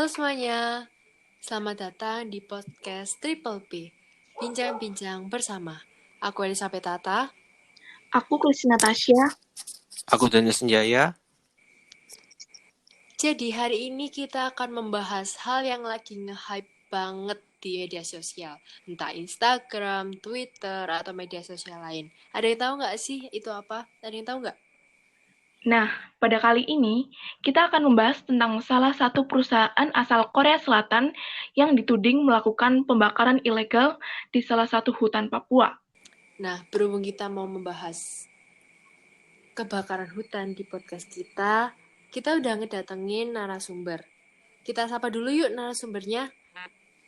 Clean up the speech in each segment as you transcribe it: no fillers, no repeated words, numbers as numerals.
Halo semuanya, selamat datang di podcast Triple P, Bincang-Bincang Bersama. Aku Elizabeth Tata. Aku Christina Tasya. Aku Daniel Senjaya. Jadi hari ini kita akan membahas hal yang lagi nge-hype banget di media sosial. Entah Instagram, Twitter, atau media sosial lain. Ada yang tahu nggak sih itu apa? Ada yang tahu nggak? Nah, pada kali ini kita akan membahas tentang salah satu perusahaan asal Korea Selatan yang dituding melakukan pembakaran ilegal di salah satu hutan Papua. Nah, berhubung kita mau membahas kebakaran hutan di podcast kita udah ngedatengin narasumber. Kita sapa dulu yuk narasumbernya.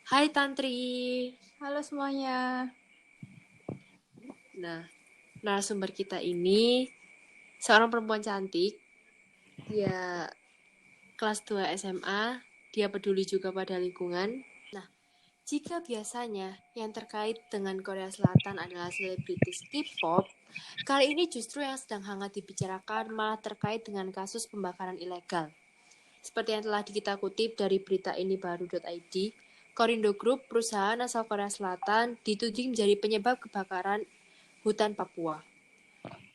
Hai Tantri. Halo semuanya. Nah, narasumber kita ini seorang perempuan cantik. Dia kelas 2 SMA, dia peduli juga pada lingkungan. Nah, jika biasanya yang terkait dengan Korea Selatan adalah selebritis K-pop, kali ini justru yang sedang hangat dibicarakan malah terkait dengan kasus pembakaran ilegal. Seperti yang telah kita kutip dari berita inibaru.id, Korindo Group, perusahaan asal Korea Selatan, dituding menjadi penyebab kebakaran hutan Papua.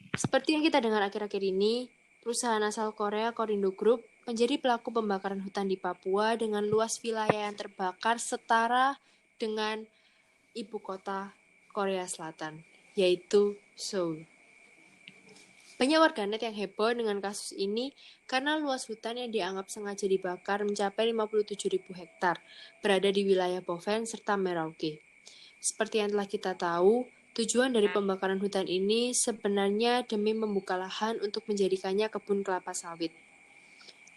Seperti yang kita dengar akhir-akhir ini, perusahaan asal Korea Korindo Group menjadi pelaku pembakaran hutan di Papua dengan luas wilayah yang terbakar setara dengan ibu kota Korea Selatan, yaitu Seoul. Banyak warganet yang heboh dengan kasus ini karena luas hutan yang dianggap sengaja dibakar mencapai 57.000 hektar, berada di wilayah Boven serta Merauke. Seperti yang telah kita tahu, tujuan dari pembakaran hutan ini sebenarnya demi membuka lahan untuk menjadikannya kebun kelapa sawit.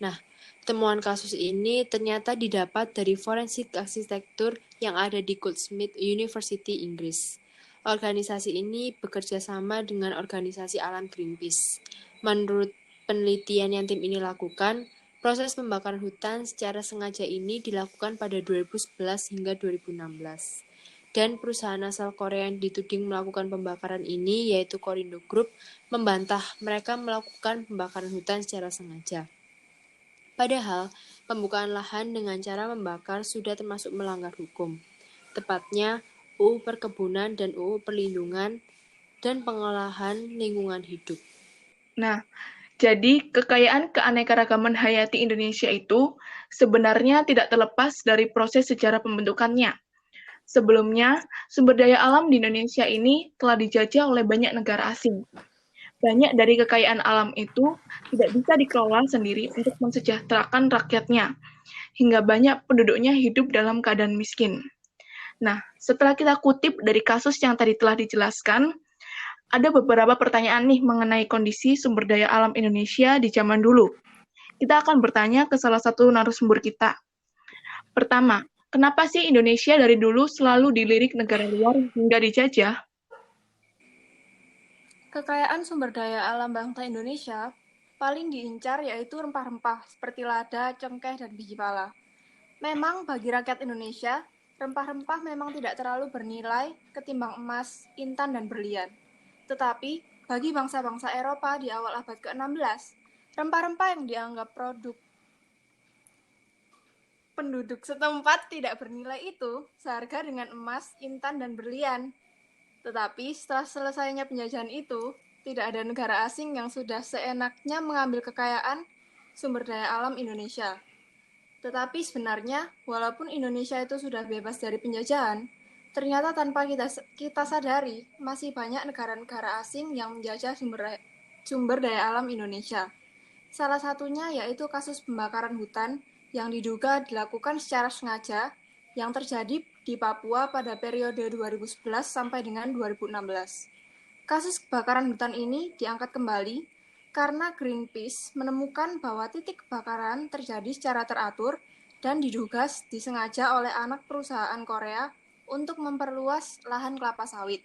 Nah, temuan kasus ini ternyata didapat dari forensik arsitektur yang ada di Goldsmith University, Inggris. Organisasi ini bekerja sama dengan organisasi alam Greenpeace. Menurut penelitian yang tim ini lakukan, proses pembakaran hutan secara sengaja ini dilakukan pada 2011 hingga 2016. Dan perusahaan asal Korea yang dituding melakukan pembakaran ini, yaitu Korindo Group, membantah mereka melakukan pembakaran hutan secara sengaja. Padahal, pembukaan lahan dengan cara membakar sudah termasuk melanggar hukum. Tepatnya, UU Perkebunan dan UU Perlindungan dan Pengolahan Lingkungan Hidup. Nah, jadi kekayaan keanekaragaman hayati Indonesia itu sebenarnya tidak terlepas dari proses sejarah pembentukannya. Sebelumnya, sumber daya alam di Indonesia ini telah dijajah oleh banyak negara asing. Banyak dari kekayaan alam itu tidak bisa dikelola sendiri untuk mensejahterakan rakyatnya, hingga banyak penduduknya hidup dalam keadaan miskin. Nah, setelah kita kutip dari kasus yang tadi telah dijelaskan, ada beberapa pertanyaan nih mengenai kondisi sumber daya alam Indonesia di zaman dulu. Kita akan bertanya ke salah satu narasumber kita. Pertama, kenapa sih Indonesia dari dulu selalu dilirik negara luar hingga dijajah? Kekayaan sumber daya alam bangsa Indonesia paling diincar yaitu rempah-rempah seperti lada, cengkeh, dan biji pala. Memang bagi rakyat Indonesia, rempah-rempah memang tidak terlalu bernilai ketimbang emas, intan, dan berlian. Tetapi bagi bangsa-bangsa Eropa di awal abad ke-16, rempah-rempah yang dianggap produk penduduk setempat tidak bernilai itu seharga dengan emas, intan, dan berlian. Tetapi setelah selesainya penjajahan itu, tidak ada negara asing yang sudah seenaknya mengambil kekayaan sumber daya alam Indonesia. Tetapi sebenarnya, walaupun Indonesia itu sudah bebas dari penjajahan, ternyata tanpa kita sadari, masih banyak negara-negara asing yang menjajah sumber daya alam Indonesia. Salah satunya yaitu kasus pembakaran hutan yang diduga dilakukan secara sengaja yang terjadi di Papua pada periode 2011 sampai dengan 2016. Kasus kebakaran hutan ini diangkat kembali karena Greenpeace menemukan bahwa titik kebakaran terjadi secara teratur dan diduga disengaja oleh anak perusahaan Korea untuk memperluas lahan kelapa sawit.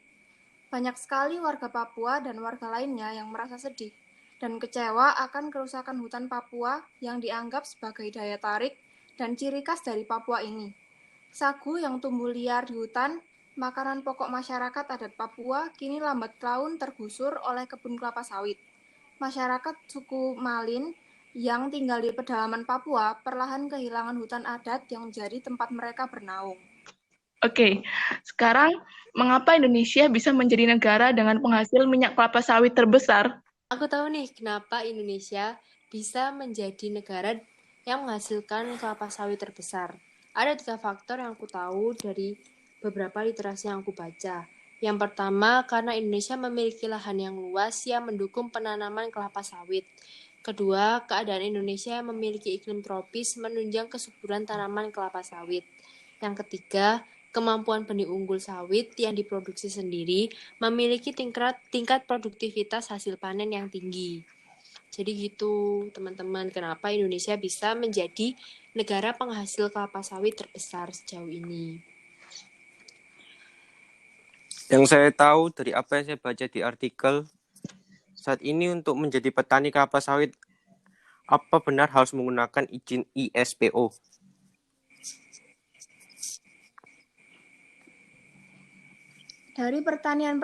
Banyak sekali warga Papua dan warga lainnya yang merasa sedih dan kecewa akan kerusakan hutan Papua yang dianggap sebagai daya tarik dan ciri khas dari Papua ini. Sagu yang tumbuh liar di hutan, makanan pokok masyarakat adat Papua kini lambat laun tergusur oleh kebun kelapa sawit. Masyarakat suku Malin yang tinggal di pedalaman Papua perlahan kehilangan hutan adat yang menjadi tempat mereka bernaung. Oke, sekarang mengapa Indonesia bisa menjadi negara dengan penghasil minyak kelapa sawit terbesar? Aku tahu nih kenapa Indonesia bisa menjadi negara yang menghasilkan kelapa sawit terbesar. Ada 3 faktor yang aku tahu dari beberapa literasi yang aku baca. Yang pertama, karena Indonesia memiliki lahan yang luas yang mendukung penanaman kelapa sawit. Kedua, keadaan Indonesia yang memiliki iklim tropis menunjang kesuburan tanaman kelapa sawit. Yang ketiga, kemampuan benih unggul sawit yang diproduksi sendiri memiliki tingkat produktivitas hasil panen yang tinggi. Jadi gitu teman-teman, kenapa Indonesia bisa menjadi negara penghasil kelapa sawit terbesar sejauh ini. Yang saya tahu dari apa yang saya baca di artikel, saat ini untuk menjadi petani kelapa sawit, apa benar harus menggunakan izin ISPO? Dari pertanian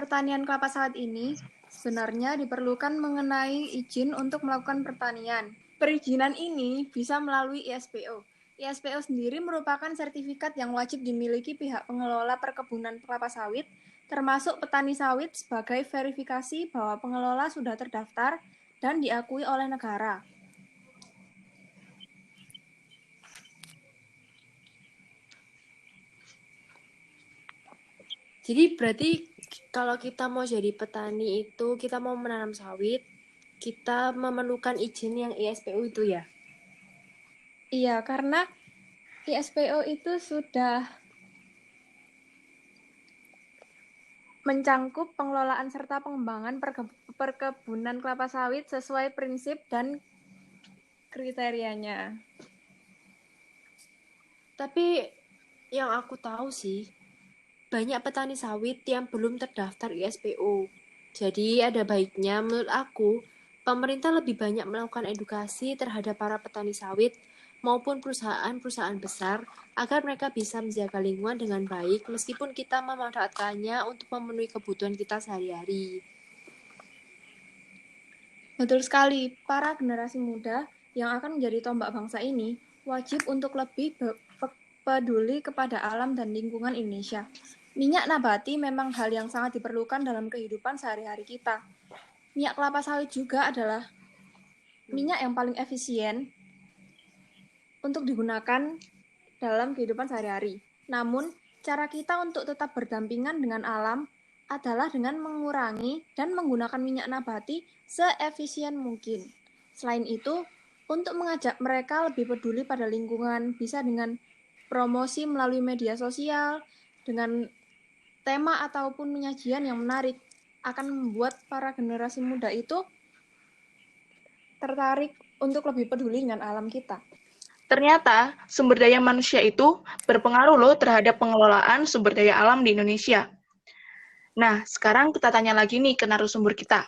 kelapa sawit ini, sebenarnya diperlukan mengenai izin untuk melakukan pertanian. Perizinan ini bisa melalui ISPO. ISPO sendiri merupakan sertifikat yang wajib dimiliki pihak pengelola perkebunan kelapa sawit, termasuk petani sawit sebagai verifikasi bahwa pengelola sudah terdaftar dan diakui oleh negara. Jadi berarti kalau kita mau jadi petani itu, kita mau menanam sawit, kita memerlukan izin yang ISPO itu ya? Iya, karena ISPO itu sudah mencangkup pengelolaan serta pengembangan perkebunan kelapa sawit sesuai prinsip dan kriterianya. Tapi yang aku tahu sih, banyak petani sawit yang belum terdaftar ISPO. Jadi ada baiknya menurut aku, pemerintah lebih banyak melakukan edukasi terhadap para petani sawit maupun perusahaan-perusahaan besar agar mereka bisa menjaga lingkungan dengan baik meskipun kita memanfaatkannya untuk memenuhi kebutuhan kita sehari-hari. Betul sekali, para generasi muda yang akan menjadi tombak bangsa ini wajib untuk lebih peduli kepada alam dan lingkungan Indonesia. Minyak nabati memang hal yang sangat diperlukan dalam kehidupan sehari-hari kita. Minyak kelapa sawit juga adalah minyak yang paling efisien untuk digunakan dalam kehidupan sehari-hari. Namun, cara kita untuk tetap berdampingan dengan alam adalah dengan mengurangi dan menggunakan minyak nabati seefisien mungkin. Selain itu, untuk mengajak mereka lebih peduli pada lingkungan, bisa dengan promosi melalui media sosial, dengan tema ataupun penyajian yang menarik, akan membuat para generasi muda itu tertarik untuk lebih peduli dengan alam kita. Ternyata sumber daya manusia itu berpengaruh loh terhadap pengelolaan sumber daya alam di Indonesia. Nah, sekarang kita tanya lagi nih ke narasumber kita.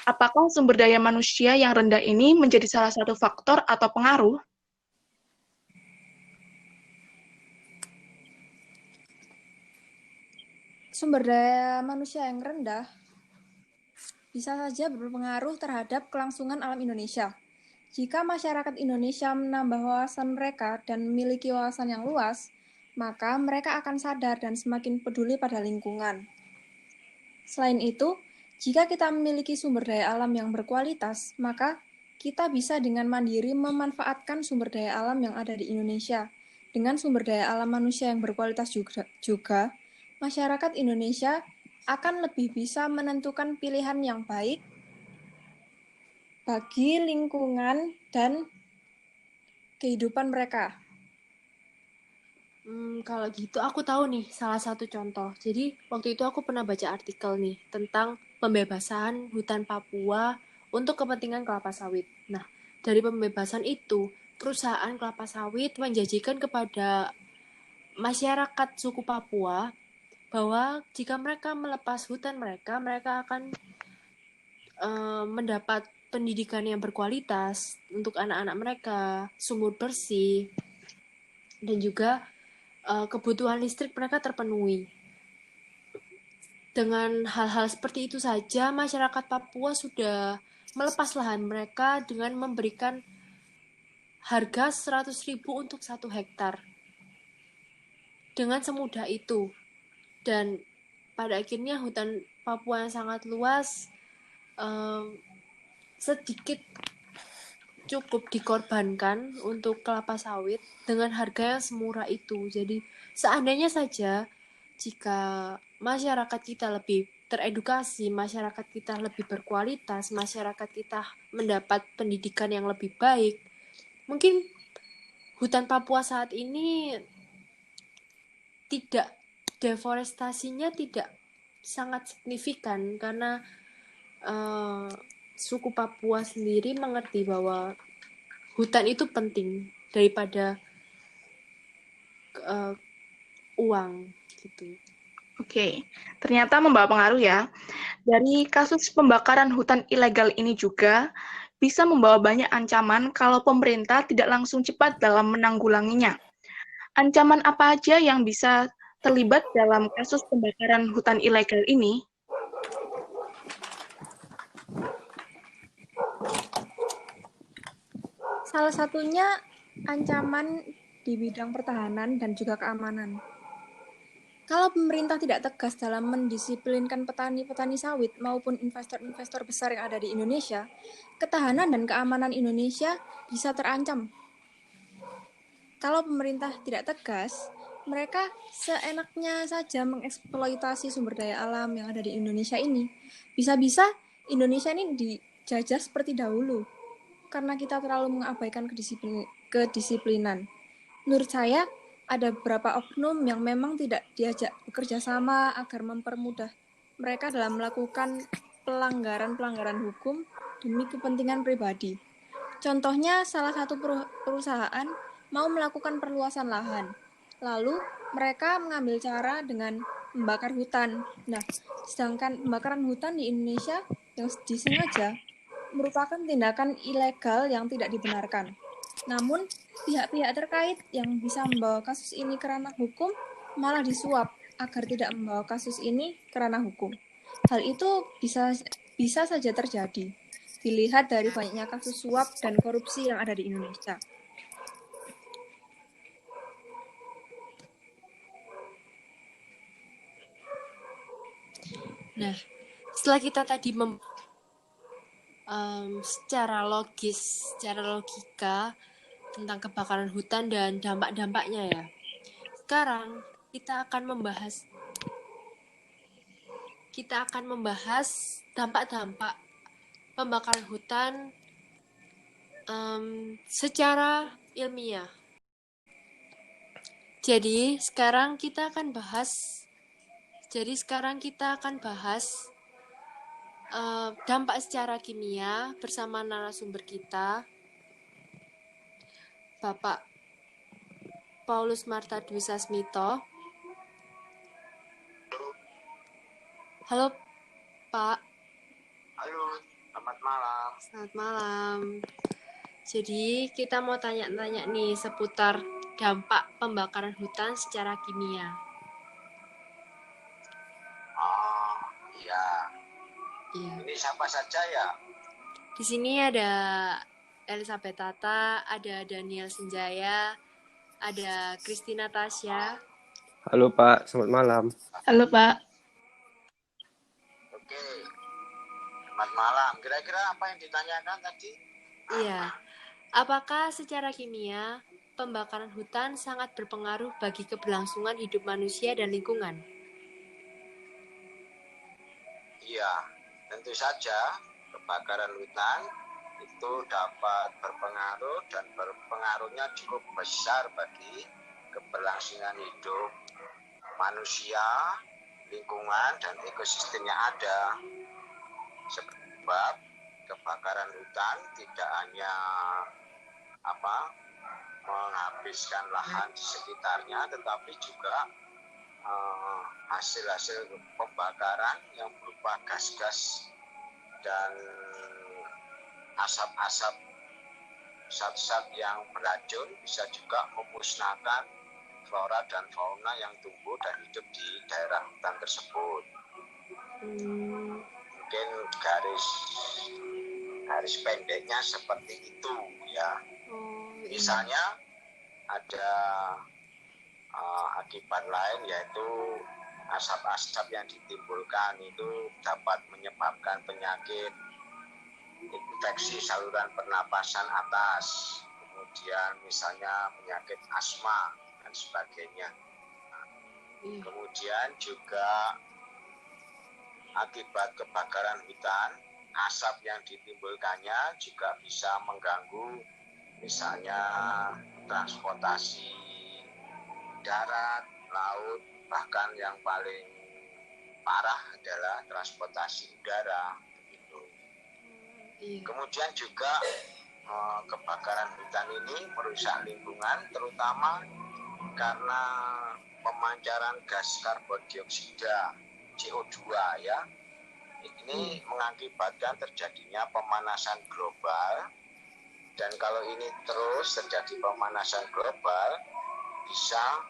Apakah sumber daya manusia yang rendah ini menjadi salah satu faktor atau pengaruh? Sumber daya manusia yang rendah bisa saja berpengaruh terhadap kelangsungan alam Indonesia. Jika masyarakat Indonesia menambah wawasan mereka dan memiliki wawasan yang luas, maka mereka akan sadar dan semakin peduli pada lingkungan. Selain itu, jika kita memiliki sumber daya alam yang berkualitas, maka kita bisa dengan mandiri memanfaatkan sumber daya alam yang ada di Indonesia. Dengan sumber daya alam manusia yang berkualitas juga masyarakat Indonesia akan lebih bisa menentukan pilihan yang baik bagi lingkungan dan kehidupan mereka. Kalau gitu aku tahu nih salah satu contoh. Jadi waktu itu aku pernah baca artikel nih tentang pembebasan hutan Papua untuk kepentingan kelapa sawit. Nah, dari pembebasan itu, perusahaan kelapa sawit menjanjikan kepada masyarakat suku Papua bahwa jika mereka melepas hutan mereka, mereka akan mendapat pendidikan yang berkualitas untuk anak-anak mereka, sumur bersih, dan juga kebutuhan listrik mereka terpenuhi. Dengan hal-hal seperti itu saja, masyarakat Papua sudah melepas lahan mereka dengan memberikan harga 100.000 untuk 1 hektar. Dengan semudah itu. Dan pada akhirnya hutan Papua yang sangat luas sedikit cukup dikorbankan untuk kelapa sawit dengan harga yang semurah itu. Jadi seandainya saja jika masyarakat kita lebih teredukasi, masyarakat kita lebih berkualitas, masyarakat kita mendapat pendidikan yang lebih baik, mungkin hutan Papua saat ini tidak, deforestasinya tidak sangat signifikan karena suku Papua sendiri mengerti bahwa hutan itu penting daripada uang gitu. Oke, ternyata membawa pengaruh ya. Dari kasus pembakaran hutan ilegal ini juga bisa membawa banyak ancaman kalau pemerintah tidak langsung cepat dalam menanggulanginya. Ancaman apa aja yang bisa terlibat dalam kasus pembakaran hutan ilegal ini? Salah satunya ancaman di bidang pertahanan dan juga keamanan. Kalau pemerintah tidak tegas dalam mendisiplinkan petani-petani sawit maupun investor-investor besar yang ada di Indonesia, ketahanan dan keamanan Indonesia bisa terancam. Kalau pemerintah tidak tegas, mereka seenaknya saja mengeksploitasi sumber daya alam yang ada di Indonesia ini. Bisa-bisa Indonesia ini dijajah seperti dahulu, karena kita terlalu mengabaikan kedisiplinan. Menurut saya, ada beberapa oknum yang memang tidak diajak bekerja sama agar mempermudah mereka dalam melakukan pelanggaran-pelanggaran hukum demi kepentingan pribadi. Contohnya, salah satu perusahaan mau melakukan perluasan lahan. Lalu, mereka mengambil cara dengan membakar hutan. Nah, sedangkan pembakaran hutan di Indonesia yang disengaja merupakan tindakan ilegal yang tidak dibenarkan. Namun, pihak-pihak terkait yang bisa membawa kasus ini ke ranah hukum malah disuap agar tidak membawa kasus ini ke ranah hukum. Hal itu bisa saja terjadi, dilihat dari banyaknya kasus suap dan korupsi yang ada di Indonesia. Nah, setelah kita tadi secara logis, secara logika tentang kebakaran hutan dan dampak-dampaknya ya. Sekarang kita akan membahas dampak-dampak pembakaran hutan secara ilmiah. Jadi sekarang kita akan bahas dampak secara kimia bersama narasumber kita, Bapak Paulus Marta Dwi Sasmito. Halo, Pak. Halo, selamat malam. Selamat malam. Jadi kita mau tanya-tanya nih seputar dampak pembakaran hutan secara kimia. Oh, iya. Iya. Ini siapa saja ya? Di sini ada Elizabeth Tata, ada Daniel Senjaya, ada Christina Tasya. Halo Pak, selamat malam. Halo Pak. Oke, selamat malam. Kira-kira apa yang ditanyakan tadi? Iya. Apakah secara kimia pembakaran hutan sangat berpengaruh bagi keberlangsungan hidup manusia dan lingkungan? Iya, tentu saja kebakaran hutan itu dapat berpengaruh dan berpengaruhnya cukup besar bagi keberlangsungan hidup manusia, lingkungan, dan ekosistem yang ada. Sebab kebakaran hutan tidak hanya menghabiskan lahan di sekitarnya, tetapi juga hasil-hasil pembakaran yang berupa gas-gas dan asap-asap zat-zat yang beracun bisa juga memusnahkan flora dan fauna yang tumbuh dan hidup di daerah hutan tersebut. Mungkin garis pendeknya seperti itu ya. Oh, Misalnya ada akibat lain, yaitu asap-asap yang ditimbulkan itu dapat menyebabkan penyakit infeksi saluran pernapasan atas, kemudian misalnya penyakit asma dan sebagainya. Kemudian juga akibat kebakaran hutan, asap yang ditimbulkannya juga bisa mengganggu misalnya transportasi darat, laut, bahkan yang paling parah adalah transportasi udara. Begitu. Kemudian juga kebakaran hutan ini merusak lingkungan, terutama karena pemancaran gas karbon dioksida CO2 ya. Ini mengakibatkan terjadinya pemanasan global, dan kalau ini terus terjadi pemanasan global bisa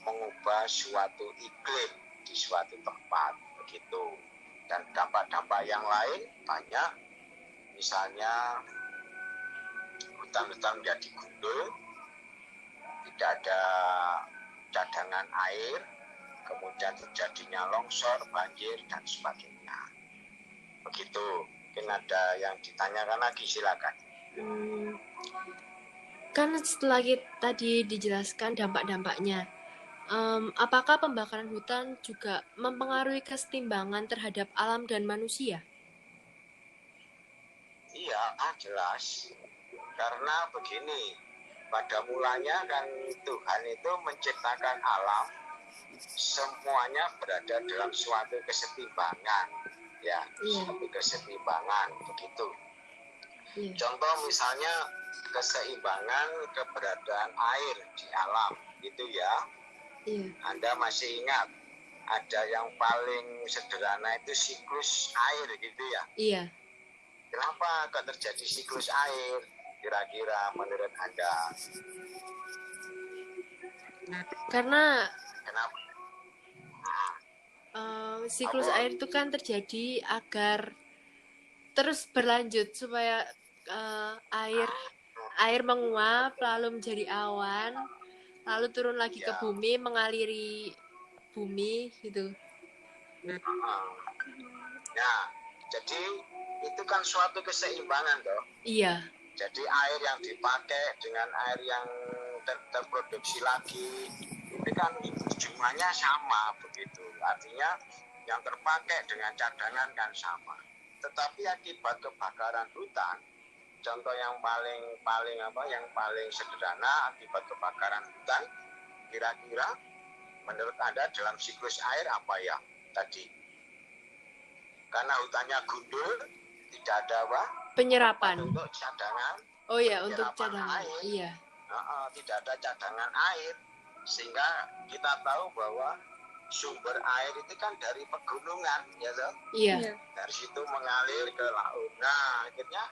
mengubah suatu iklim di suatu tempat begitu. Dan dampak-dampak yang lain banyak, misalnya hutan-hutan menjadi gundul, tidak ada cadangan air, kemudian terjadinya longsor, banjir, dan sebagainya. Begitu. Mungkin ada yang ditanyakan lagi, silakan. Kan setelah tadi dijelaskan dampak-dampaknya, apakah pembakaran hutan juga mempengaruhi kesetimbangan terhadap alam dan manusia? Iya, jelas. Karena begini, pada mulanya kan Tuhan itu menciptakan alam, semuanya berada dalam suatu kesetimbangan, ya, suatu kesetimbangan, begitu. Contoh misalnya keseimbangan keberadaan air di alam, itu ya. Anda masih ingat, ada yang paling sederhana itu siklus air, gitu ya. Iya. Kenapa kok terjadi siklus air? Kira-kira menurut Anda? Karena Kenapa? siklus air itu kan terjadi agar terus berlanjut supaya air menguap lalu menjadi awan, lalu turun lagi ke bumi, mengaliri bumi gitu. Nah, jadi itu kan suatu keseimbangan toh. Iya. Jadi air yang dipakai dengan air yang terproduksi lagi, itu kan jumlahnya sama begitu. Artinya yang terpakai dengan cadangan kan sama. Tetapi akibat kebakaran hutan, contoh yang paling sederhana akibat kebakaran hutan, kira-kira menurut Anda dalam siklus air apa ya tadi? Karena hutannya gundul, tidak ada penyerapan untuk cadangan. Oh ya, untuk cadangan air. Iya. Tidak ada cadangan air, sehingga kita tahu bahwa sumber air itu kan dari pegunungan, ya toh? Iya. Dari situ mengalir ke laut. Nah, akhirnya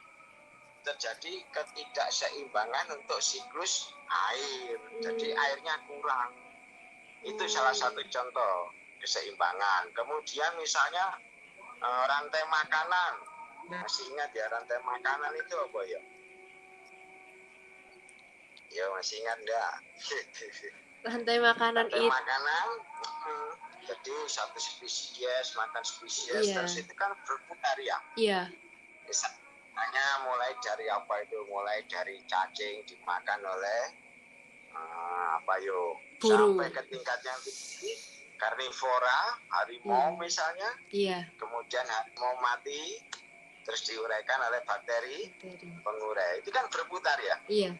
terjadi ketidakseimbangan untuk siklus air. Jadi airnya kurang. Itu salah satu contoh keseimbangan. Kemudian misalnya rantai makanan. Masih ingat ya rantai makanan itu apa ya? Ya masih ingat enggak? Rantai makanan itu. Makanan, jadi satu spesies makan spesies, terus itu kan berputar ya. Iya. Misalnya mulai dari apa itu? Mulai dari cacing dimakan oleh burung. Sampai ke tingkat yang tinggi, karnivora, harimau misalnya. Iya. Kemudian harimau mati, terus diuraikan oleh bakteri pengurai. Itu kan berputar ya. Iya.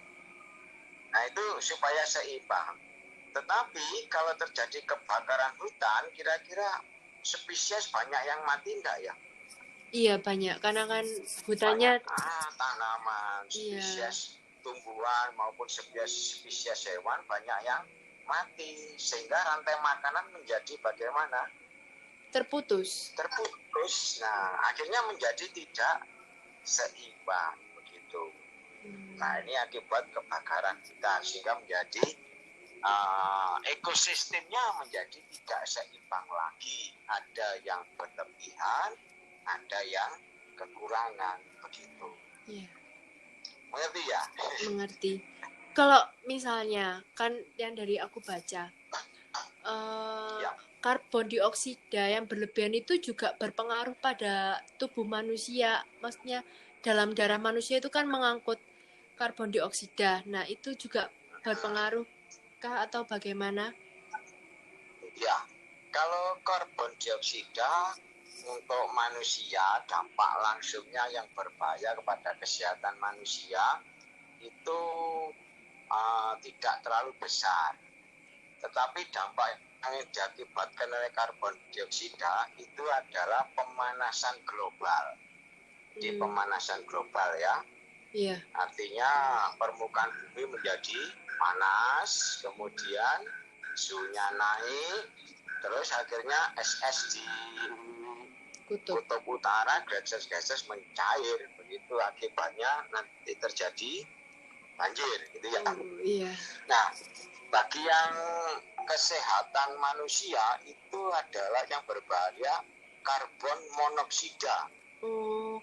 Nah itu supaya seimbang. Tetapi kalau terjadi kebakaran hutan, kira-kira spesies banyak yang mati enggak ya? Iya banyak, karena kan hutannya tanaman, spesies tumbuhan maupun spesies hewan banyak yang mati, sehingga rantai makanan menjadi bagaimana? Terputus. Nah akhirnya menjadi tidak seimbang begitu. Nah ini akibat kebakaran hutan, sehingga menjadi ekosistemnya menjadi tidak seimbang lagi. Ada yang berlebihan, ada yang kekurangan begitu. Iya. Mengerti ya? Mengerti. Kalau misalnya kan yang dari aku baca, Ya. karbon dioksida yang berlebihan itu juga berpengaruh pada tubuh manusia. Maksudnya dalam darah manusia itu kan mengangkut karbon dioksida. Nah, itu juga berpengaruh kah atau bagaimana? Ya, kalau karbon dioksida untuk manusia, dampak langsungnya yang berbahaya kepada kesehatan manusia itu tidak terlalu besar. Tetapi dampak yang diakibatkan oleh karbon dioksida itu adalah pemanasan global. Di pemanasan global ya. Iya. Artinya permukaan bumi menjadi panas, kemudian suhunya naik, terus akhirnya es-es di kutub utara gases-gases mencair, begitu akibatnya nanti terjadi banjir, gitu ya. Iya. Nah, bagi yang kesehatan manusia itu adalah yang berbahaya karbon monoksida.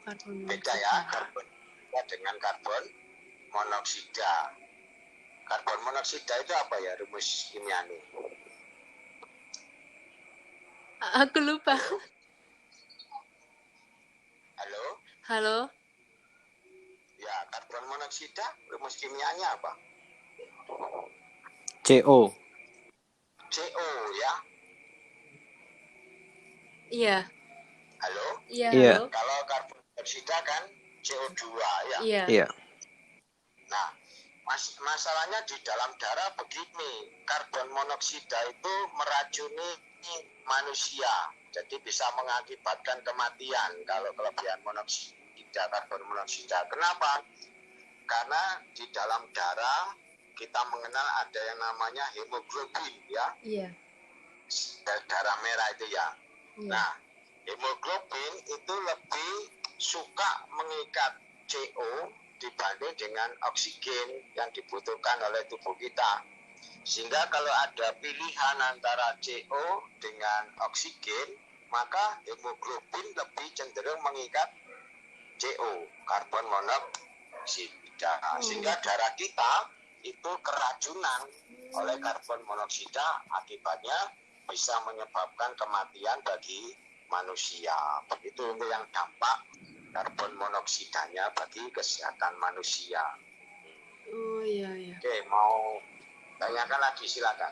Karbon monoksida. Beda ya, karbon dengan karbon monoksida. Karbon monoksida itu apa ya rumus kimianya? Aku lupa. Halo? Halo? Ya, karbon monoksida rumus kimianya apa? CO. CO ya. Iya. Halo? Iya, Iya. halo. Kalau karbon dioksida kan CO2 ya. Iya. Iya. Nah, masalahnya di dalam darah begini, karbon monoksida itu meracuni manusia, jadi bisa mengakibatkan kematian kalau kelebihan monoksida, karbon monoksida. Kenapa? Karena di dalam darah kita mengenal ada yang namanya hemoglobin ya. Iya. Darah merah itu ya. Iya. Nah, hemoglobin itu lebih suka mengikat CO dibanding dengan oksigen yang dibutuhkan oleh tubuh kita. Sehingga kalau ada pilihan antara CO dengan oksigen, maka hemoglobin lebih cenderung mengikat CO, karbon monoksida. Sehingga darah kita itu keracunan oleh karbon monoksida, akibatnya bisa menyebabkan kematian bagi manusia. Begitu untuk yang dampak karbon monoksidanya bagi kesehatan manusia. Oh iya, iya. Oke, mau tanyakan lagi silakan.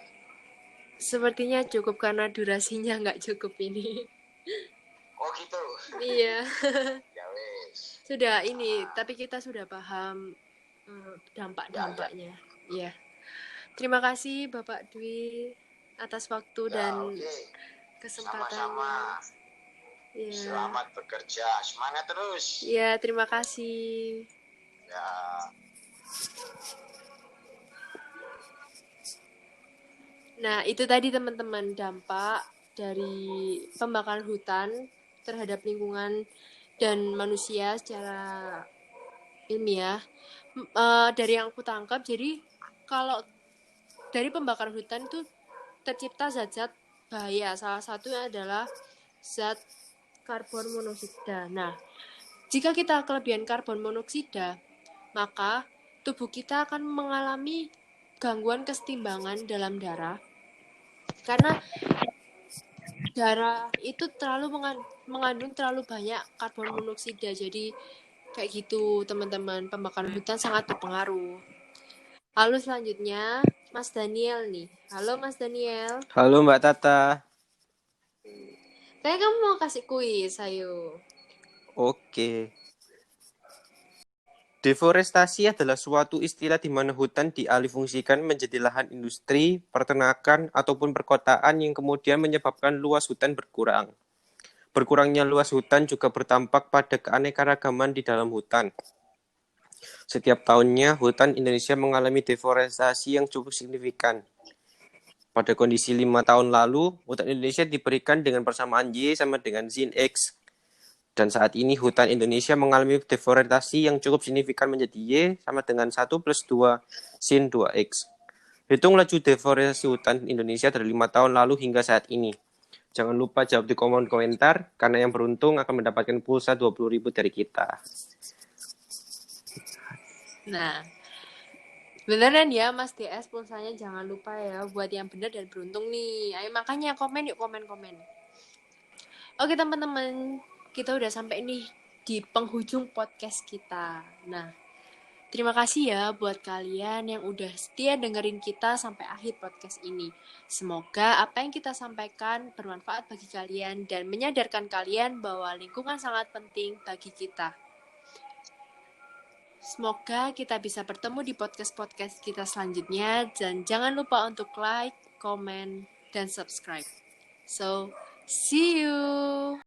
Sepertinya cukup karena durasinya nggak cukup ini. Oh gitu. Iya. Ya wes. Sudah ini, tapi kita sudah paham dampak-dampaknya. Iya. Terima kasih Bapak Dwi atas waktu dan Oke. kesempatannya. Sama-sama. Ya. Selamat bekerja, semangat terus. Ya, terima kasih. Ya. Nah, itu tadi teman-teman dampak dari pembakaran hutan terhadap lingkungan dan manusia secara ilmiah. Dari yang aku tangkap, jadi kalau dari pembakaran hutan itu tercipta zat-zat bahaya. Salah satunya adalah zat karbon monoksida. Nah, jika kita kelebihan karbon monoksida, maka tubuh kita akan mengalami gangguan kesetimbangan dalam darah. Karena darah itu terlalu mengandung terlalu banyak karbon monoksida. Jadi kayak gitu teman-teman, pembakaran hutan sangat berpengaruh. Lalu selanjutnya Mas Daniel nih. Halo Mas Daniel. Halo Mbak Tata. Kayaknya kamu mau kasih kuis, ayo. Oke. Deforestasi adalah suatu istilah di mana hutan dialihfungsikan menjadi lahan industri, peternakan, ataupun perkotaan yang kemudian menyebabkan luas hutan berkurang. Berkurangnya luas hutan juga berdampak pada keanekaragaman di dalam hutan. Setiap tahunnya, hutan Indonesia mengalami deforestasi yang cukup signifikan. Pada kondisi 5 tahun lalu, hutan Indonesia diberikan dengan persamaan Y sama dengan sin X. Dan saat ini hutan Indonesia mengalami deforestasi yang cukup signifikan menjadi Y sama dengan 1 plus 2 sin 2X. Hitung laju deforestasi hutan Indonesia dari 5 tahun lalu hingga saat ini. Jangan lupa jawab di kolom komentar, karena yang beruntung akan mendapatkan pulsa 20.000 dari kita. Nah, Beneran ya Mas DS, pulsanya jangan lupa ya buat yang benar dan beruntung nih. Ayo makanya komen yuk, komen. Oke teman-teman, kita udah sampai nih di penghujung podcast kita. Nah, terima kasih ya buat kalian yang udah setia dengerin kita sampai akhir podcast ini. Semoga apa yang kita sampaikan bermanfaat bagi kalian dan menyadarkan kalian bahwa lingkungan sangat penting bagi kita. Semoga kita bisa bertemu di podcast-podcast kita selanjutnya dan jangan lupa untuk like, comment, dan subscribe. So, see you!